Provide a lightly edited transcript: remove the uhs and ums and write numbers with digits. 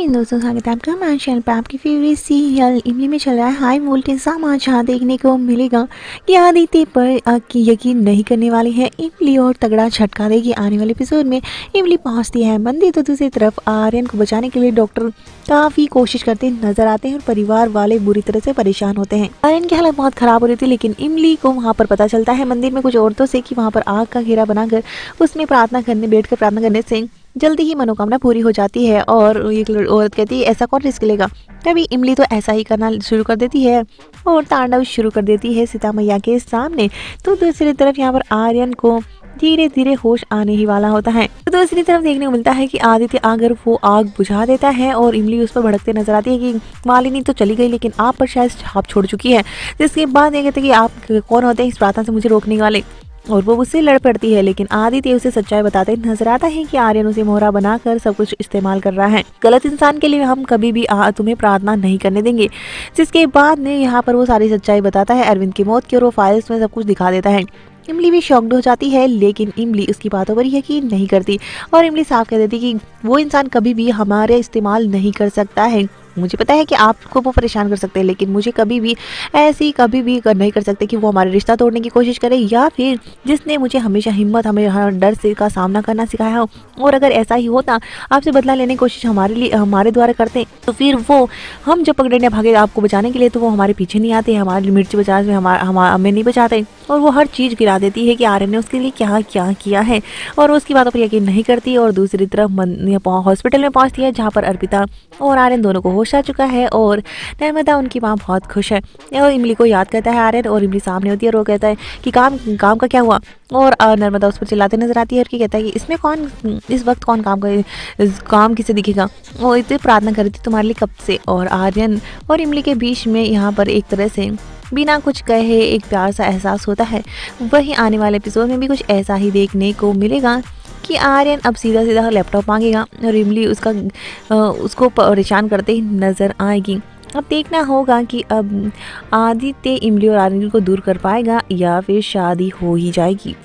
Morning दोस्तों, स्वागत है आपका हमारे चैनल पे। आपकी फेवरेट सीरियल इमली में चल रहा है हाई वोल्टेज ड्रामा, जहाँ देखने को मिलेगा कि आदित्य पर की यकीन नहीं करने वाली है इमली और तगड़ा झटका देगी। आने वाले एपिसोड में इमली पहुंचती है मंदिर, तो दूसरी तरफ आर्यन को बचाने के लिए डॉक्टर काफ़ी कोशिश करते नजर आते हैं और परिवार वाले बुरी तरह से परेशान होते हैं। आर्यन की हालत बहुत खराब हो रही थी, लेकिन इमली को वहाँ पर पता चलता है मंदिर में कुछ औरतों से कि वहाँ पर आग का घेरा बनाकर उसमें बैठकर प्रार्थना करने से जल्दी ही मनोकामना पूरी हो जाती है। और एक औरत कहती है ऐसा कौन रिस्क लेगा। तभी इमली तो ऐसा ही करना शुरू कर देती है और तांडव शुरू कर देती है सीता मैया के सामने। तो दूसरी तरफ यहाँ पर आर्यन को धीरे धीरे होश आने ही वाला होता है। तो दूसरी तरफ देखने को मिलता है कि आदित्य अगर वो आग बुझा देता है और इमली उस पर भड़कते नजर आती है कि मालिनी तो चली गई, लेकिन आप पर शायद छाप छोड़ चुकी है। जिसके बाद ये कहते हैं कि आप कौन होते हैं इस प्रार्थना से मुझे रोकने वाले, और वो उससे लड़ पड़ती है। लेकिन आदित्य उसे सच्चाई बताते नजर आता है कि आर्यन उसे मोहरा बनाकर सब कुछ इस्तेमाल कर रहा है। गलत इंसान के लिए हम कभी भी तुम्हें प्रार्थना नहीं करने देंगे। जिसके बाद में यहाँ पर वो सारी सच्चाई बताता है अरविंद की मौत की, और वो फाइल्स में सब कुछ दिखा देता है। इमली भी शॉक्ड हो जाती है, लेकिन इमली उसकी बातों पर यकीन नहीं करती और इमली साफ कह देती कि वो इंसान कभी भी हमारे इस्तेमाल नहीं कर सकता है। मुझे पता है कि आपको वो परेशान कर सकते हैं, लेकिन मुझे कभी भी नहीं कर सकते कि वो हमारे रिश्ता तोड़ने की कोशिश करे, या फिर जिसने मुझे हमेशा हिम्मत हमें डर से का सामना करना सिखाया हो। और अगर ऐसा ही होता, आपसे बदला लेने की कोशिश हमारे द्वारा करते, तो फिर वो हम जब पकड़ने भागे आपको बचाने के लिए, तो वो हमारे पीछे नहीं आते, हमारी मिर्ची बाजार में हमें नहीं बचाते। और वो हर चीज़ गिरा देती है कि आर्यन ने उसके लिए क्या क्या किया है, और उसकी बातों पर यकीन नहीं करती। और दूसरी तरफ हॉस्पिटल में पहुंचती है, जहाँ पर अर्पिता और आर्यन दोनों को होश आ चुका है, और नर्मदा उनकी माँ बहुत खुश है। और इमली को याद करता है आर्यन, और इमली सामने होती है और वो कहता है कि काम का क्या हुआ। और नर्मदा उस पर चिल्लाते नजर आती है और कहता है कि इस वक्त कौन काम किसे दिखेगा, वो इतनी प्रार्थना कर रही थी तुम्हारे लिए कब से। और आर्यन और इमली के बीच में यहाँ पर एक तरह से बिना कुछ कहे एक प्यार सा एहसास होता है। वहीं आने वाले एपिसोड में भी कुछ ऐसा ही देखने को मिलेगा कि आर्यन अब सीधा सीधा लैपटॉप मांगेगा और इमली उसको परेशान करते ही नजर आएगी। अब देखना होगा कि अब आदित्य इमली और आर्यन को दूर कर पाएगा या फिर शादी हो ही जाएगी।